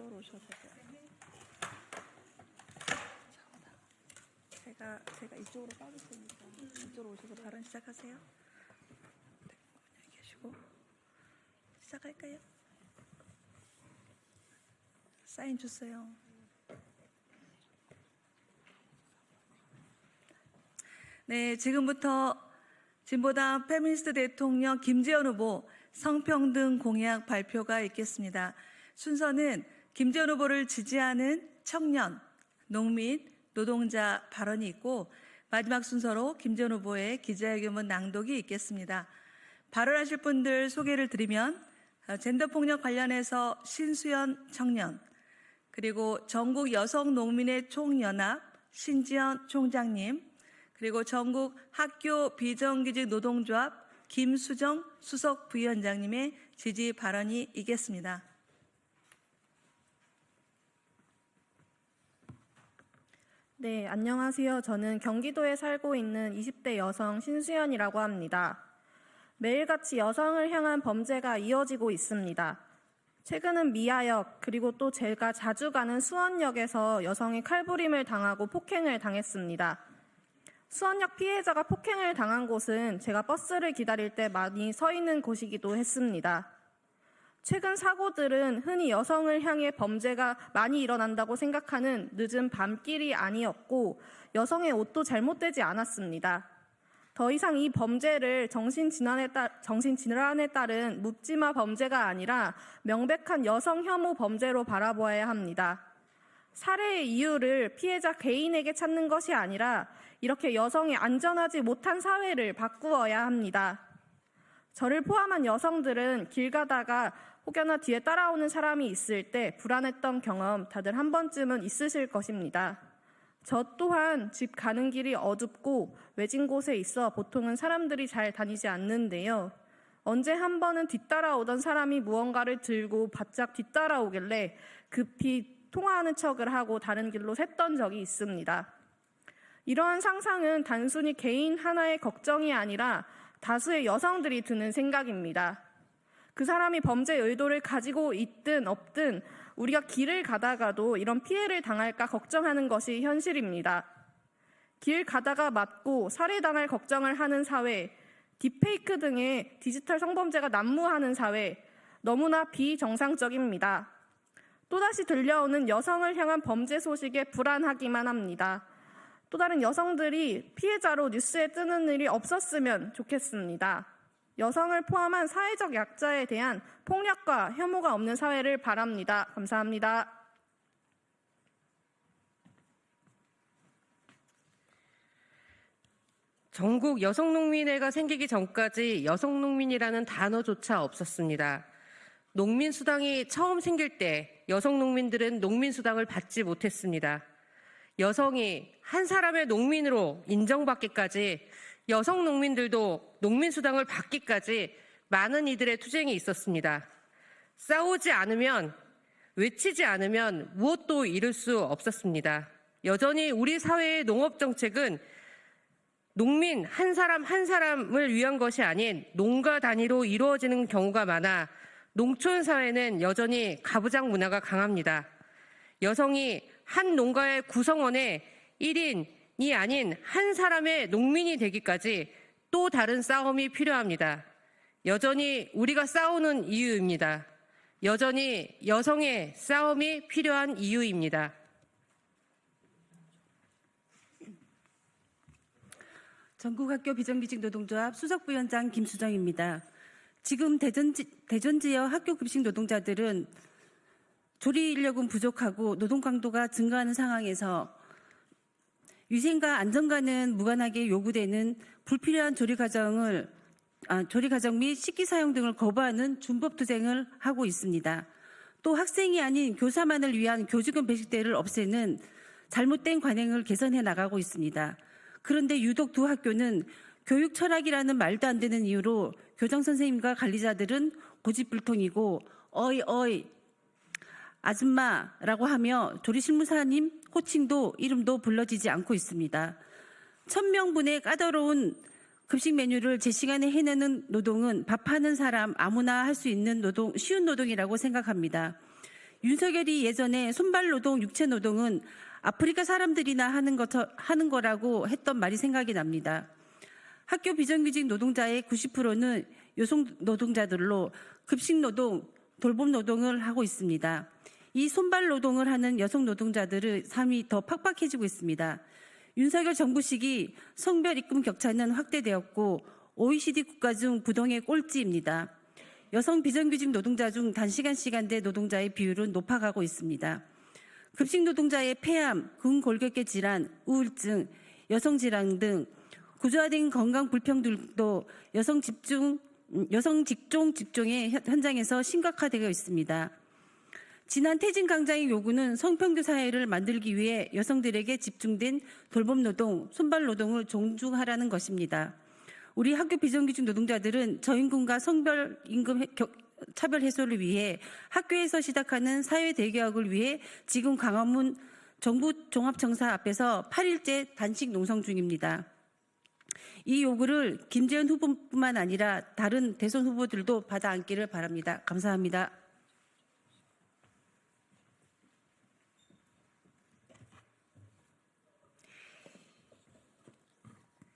이쪽으로 오셔도 되고요. 제가 이쪽으로 빠질 테니까 이쪽으로 오셔서 발언 시작하세요. 네, 안녕히 계시고 시작할까요? 사인 주세요. 네, 지금부터 진보당 페미니스트 대통령 김재원 후보 성평등 공약 발표가 있겠습니다. 순서는 김재원 후보를 지지하는 청년, 농민, 노동자 발언이 있고 마지막 순서로 김재원 후보의 기자회견문 낭독이 있겠습니다. 발언하실 분들 소개를 드리면 젠더폭력 관련해서 신수연 청년, 그리고 전국 여성농민의 총연합 신지연 총장님, 그리고 전국 학교 비정규직 노동조합 김수정 수석 부위원장님의 지지 발언이 있겠습니다. 네, 안녕하세요. 저는 경기도에 살고 있는 20대 여성 신수연이라고 합니다. 매일같이 여성을 향한 범죄가 이어지고 있습니다. 최근은 미아역, 그리고 또 제가 자주 가는 수원역에서 여성이 칼부림을 당하고 폭행을 당했습니다. 수원역 피해자가 폭행을 당한 곳은 제가 버스를 기다릴 때 많이 서 있는 곳이기도 했습니다. 최근 사고들은 흔히 여성을 향해 범죄가 많이 일어난다고 생각하는 늦은 밤길이 아니었고 여성의 옷도 잘못되지 않았습니다. 더 이상 이 범죄를 정신질환에 따른 묻지마 범죄가 아니라 명백한 여성 혐오 범죄로 바라보아야 합니다. 살해의 이유를 피해자 개인에게 찾는 것이 아니라 이렇게 여성이 안전하지 못한 사회를 바꾸어야 합니다. 저를 포함한 여성들은 길 가다가 혹여나 뒤에 따라오는 사람이 있을 때 불안했던 경험 다들 한 번쯤은 있으실 것입니다. 저 또한 집 가는 길이 어둡고 외진 곳에 있어 보통은 사람들이 잘 다니지 않는데요. 언제 한 번은 뒤따라오던 사람이 무언가를 들고 바짝 뒤따라오길래 급히 통화하는 척을 하고 다른 길로 샜던 적이 있습니다. 이러한 상상은 단순히 개인 하나의 걱정이 아니라 다수의 여성들이 드는 생각입니다. 그 사람이 범죄 의도를 가지고 있든 없든 우리가 길을 가다가도 이런 피해를 당할까 걱정하는 것이 현실입니다. 길 가다가 맞고 살해당할 걱정을 하는 사회, 딥페이크 등의 디지털 성범죄가 난무하는 사회, 너무나 비정상적입니다. 또다시 들려오는 여성을 향한 범죄 소식에 불안하기만 합니다. 또 다른 여성들이 피해자로 뉴스에 뜨는 일이 없었으면 좋겠습니다. 여성을 포함한 사회적 약자에 대한 폭력과 혐오가 없는 사회를 바랍니다. 감사합니다. 전국 여성농민회가 생기기 전까지 여성농민이라는 단어조차 없었습니다. 농민수당이 처음 생길 때 여성농민들은 농민수당을 받지 못했습니다. 여성이 한 사람의 농민으로 인정받기까지 여성 농민들도 농민수당을 받기까지 많은 이들의 투쟁이 있었습니다. 싸우지 않으면, 외치지 않으면 무엇도 이룰 수 없었습니다. 여전히 우리 사회의 농업정책은 농민 한 사람 한 사람을 위한 것이 아닌 농가 단위로 이루어지는 경우가 많아 농촌 사회는 여전히 가부장 문화가 강합니다. 여성이 한 농가의 구성원의 1인이 아닌 한 사람의 농민이 되기까지 또 다른 싸움이 필요합니다. 여전히 우리가 싸우는 이유입니다. 여전히 여성의 싸움이 필요한 이유입니다. 전국학교 비정규직 노동조합 수석부위원장 김수정입니다. 지금 대전 지역 학교 급식 노동자들은 조리 인력은 부족하고 노동 강도가 증가하는 상황에서 위생과 안전과는 무관하게 요구되는 불필요한 조리 과정 및 식기 사용 등을 거부하는 준법투쟁을 하고 있습니다. 또 학생이 아닌 교사만을 위한 교직원 배식대를 없애는 잘못된 관행을 개선해 나가고 있습니다. 그런데 유독 두 학교는 교육 철학이라는 말도 안 되는 이유로 교장 선생님과 관리자들은 고집불통이고 어이 아줌마라고 하며 조리실무사님 호칭도 이름도 불러지지 않고 있습니다. 1000명분의 까다로운 급식 메뉴를 제 시간에 해내는 노동은 밥하는 사람 아무나 할 수 있는 쉬운 노동이라고 생각합니다. 윤석열이 예전에 손발노동, 육체노동은 아프리카 사람들이나 하는 거라고 했던 말이 생각이 납니다. 학교 비정규직 노동자의 90%는 여성 노동자들로 급식노동, 돌봄노동을 하고 있습니다. 이 손발노동을 하는 여성 노동자들의 삶이 더 팍팍해지고 있습니다. 윤석열 정부 시기 성별 임금 격차는 확대되었고 OECD 국가 중 부동의 꼴찌입니다. 여성 비정규직 노동자 중 단시간 시간대 노동자의 비율은 높아가고 있습니다. 급식 노동자의 폐암, 근골격계 질환, 우울증, 여성 질환 등 구조화된 건강 불평들도 여성 직종 직종의 현장에서 심각화되어 있습니다. 지난 퇴진 강자의 요구는 성평등 사회를 만들기 위해 여성들에게 집중된 돌봄 노동, 손발 노동을 존중하라는 것입니다. 우리 학교 비정규직 노동자들은 저임금과 성별 임금 차별 해소를 위해 학교에서 시작하는 사회 대개혁을 위해 지금 광화문 정부 종합청사 앞에서 8일째 단식 농성 중입니다. 이 요구를 김재현 후보뿐만 아니라 다른 대선 후보들도 받아 안기를 바랍니다. 감사합니다.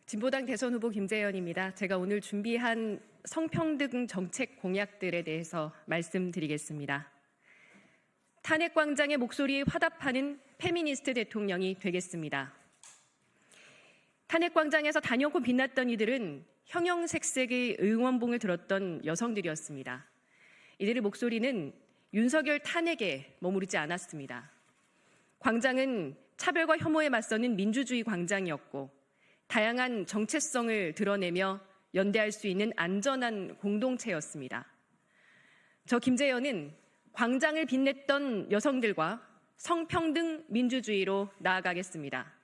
진보당 대선 후보 김재현입니다. 제가 오늘 준비한 성평등 정책 공약들에 대해서 말씀드리겠습니다. 탄핵광장의 목소리에 화답하는 페미니스트 대통령이 되겠습니다. 탄핵광장에서 단연코 빛났던 이들은 형형색색의 응원봉을 들었던 여성들이었습니다. 이들의 목소리는 윤석열 탄핵에 머무르지 않았습니다. 광장은 차별과 혐오에 맞서는 민주주의 광장이었고 다양한 정체성을 드러내며 연대할 수 있는 안전한 공동체였습니다. 저 김재현은 광장을 빛냈던 여성들과 성평등 민주주의로 나아가겠습니다.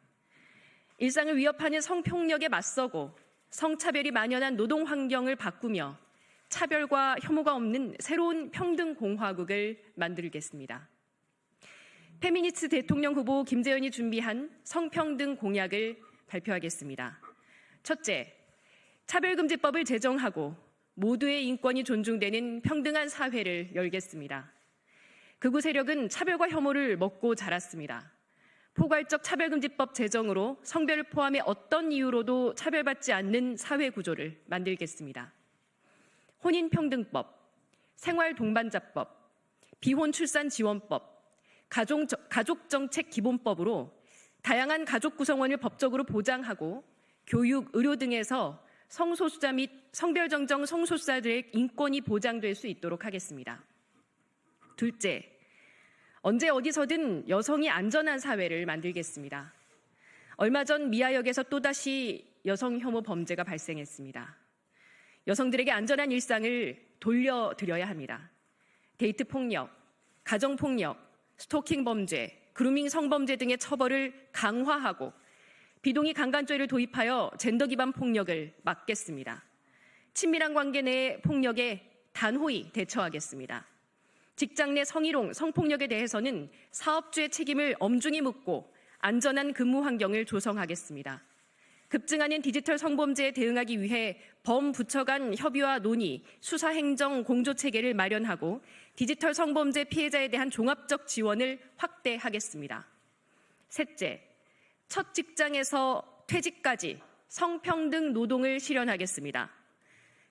일상을 위협하는 성폭력에 맞서고 성차별이 만연한 노동 환경을 바꾸며 차별과 혐오가 없는 새로운 평등 공화국을 만들겠습니다. 페미니스트 대통령 후보 김재현이 준비한 성평등 공약을 발표하겠습니다. 첫째, 차별금지법을 제정하고 모두의 인권이 존중되는 평등한 사회를 열겠습니다. 극우 세력은 차별과 혐오를 먹고 자랐습니다. 포괄적 차별금지법 제정으로 성별을 포함해 어떤 이유로도 차별받지 않는 사회 구조를 만들겠습니다. 혼인평등법, 생활동반자법, 비혼출산지원법, 가족정책 기본법으로 다양한 가족 구성원을 법적으로 보장하고 교육, 의료 등에서 성소수자 및 성별정정 성소수자들의 인권이 보장될 수 있도록 하겠습니다. 둘째, 언제 어디서든 여성이 안전한 사회를 만들겠습니다. 얼마 전 미아역에서 또다시 여성 혐오 범죄가 발생했습니다. 여성들에게 안전한 일상을 돌려드려야 합니다. 데이트 폭력, 가정 폭력, 스토킹 범죄, 그루밍 성범죄 등의 처벌을 강화하고 비동의 강간죄를 도입하여 젠더 기반 폭력을 막겠습니다. 친밀한 관계 내의 폭력에 단호히 대처하겠습니다. 직장 내 성희롱, 성폭력에 대해서는 사업주의 책임을 엄중히 묻고 안전한 근무 환경을 조성하겠습니다. 급증하는 디지털 성범죄에 대응하기 위해 범부처 간 협의와 논의, 수사행정 공조체계를 마련하고 디지털 성범죄 피해자에 대한 종합적 지원을 확대하겠습니다. 셋째, 첫 직장에서 퇴직까지 성평등 노동을 실현하겠습니다.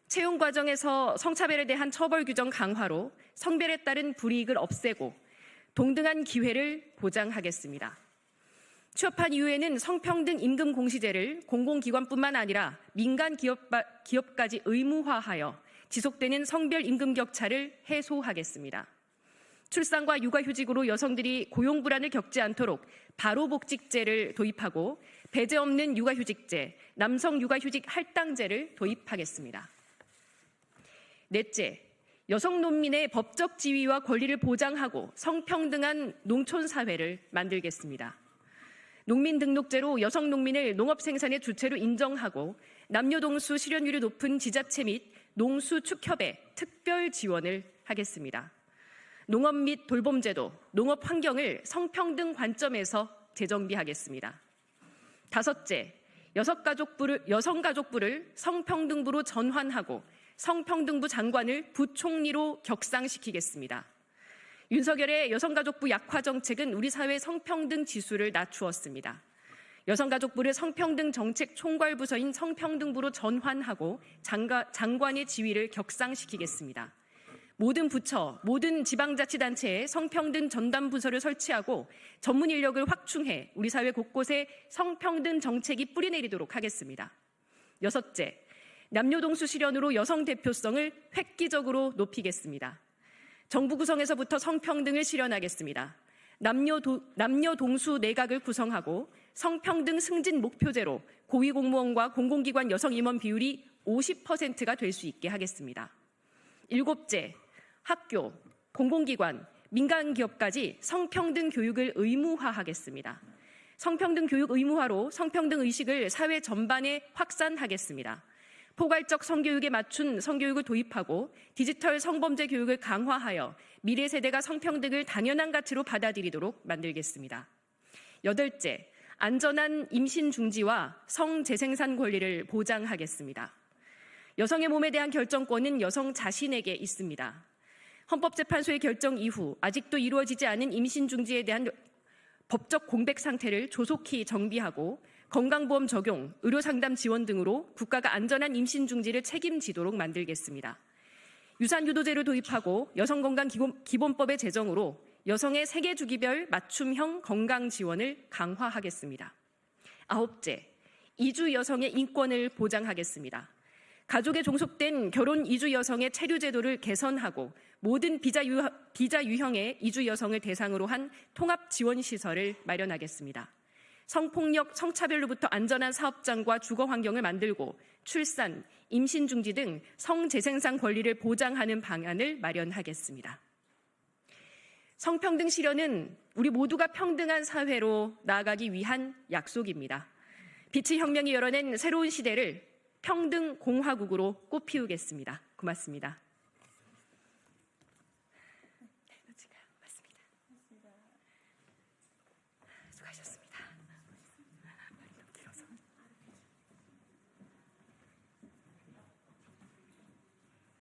채용 과정에서 성차별에 대한 처벌 규정 강화로 성별에 따른 불이익을 없애고 동등한 기회를 보장하겠습니다. 취업한 이후에는 성평등 임금 공시제를 공공기관뿐만 아니라 민간 기업까지 의무화하여 지속되는 성별 임금 격차를 해소하겠습니다. 출산과 육아휴직으로 여성들이 고용 불안을 겪지 않도록 바로복직제를 도입하고 배제 없는 육아휴직제, 남성 육아휴직 할당제를 도입하겠습니다. 넷째, 여성 농민의 법적 지위와 권리를 보장하고 성평등한 농촌 사회를 만들겠습니다. 농민등록제로 여성 농민을 농업 생산의 주체로 인정하고 남녀동수 실현율이 높은 지자체 및 농수축협에 특별 지원을 하겠습니다. 농업 및 돌봄제도, 농업 환경을 성평등 관점에서 재정비하겠습니다. 다섯째, 여성가족부를 성평등부로 전환하고 성평등부 장관을 부총리로 격상시키겠습니다. 윤석열의 여성가족부 약화 정책은 우리 사회 성평등 지수를 낮추었습니다. 여성가족부를 성평등 정책 총괄부서인 성평등부로 전환하고 장관의 지위를 격상시키겠습니다. 모든 부처, 모든 지방자치단체에 성평등 전담부서를 설치하고 전문 인력을 확충해 우리 사회 곳곳에 성평등 정책이 뿌리내리도록 하겠습니다. 여섯째, 남녀동수 실현으로 여성 대표성을 획기적으로 높이겠습니다. 정부 구성에서부터 성평등을 실현하겠습니다. 남녀동수 내각을 구성하고 성평등 승진 목표제로 고위공무원과 공공기관 여성 임원 비율이 50%가 될 수 있게 하겠습니다. 일곱째, 학교, 공공기관, 민간기업까지 성평등 교육을 의무화하겠습니다. 성평등 교육 의무화로 성평등 의식을 사회 전반에 확산하겠습니다. 포괄적 성교육에 맞춘 성교육을 도입하고 디지털 성범죄 교육을 강화하여 미래 세대가 성평등을 당연한 가치로 받아들이도록 만들겠습니다. 여덟째, 안전한 임신 중지와 성재생산 권리를 보장하겠습니다. 여성의 몸에 대한 결정권은 여성 자신에게 있습니다. 헌법재판소의 결정 이후 아직도 이루어지지 않은 임신 중지에 대한 법적 공백 상태를 조속히 정비하고 건강보험 적용, 의료상담 지원 등으로 국가가 안전한 임신 중지를 책임지도록 만들겠습니다. 유산유도제를 도입하고 여성건강기본법의 제정으로 여성의 세계주기별 맞춤형 건강 지원을 강화하겠습니다. 아홉째, 이주 여성의 인권을 보장하겠습니다. 가족에 종속된 결혼 이주 여성의 체류 제도를 개선하고 모든 비자 유형의 이주 여성을 대상으로 한 통합 지원 시설을 마련하겠습니다. 성폭력, 성차별로부터 안전한 사업장과 주거 환경을 만들고 출산, 임신 중지 등 성재생산 권리를 보장하는 방안을 마련하겠습니다. 성평등 실현은 우리 모두가 평등한 사회로 나아가기 위한 약속입니다. 빛의 혁명이 열어낸 새로운 시대를 평등 공화국으로 꽃피우겠습니다. 고맙습니다.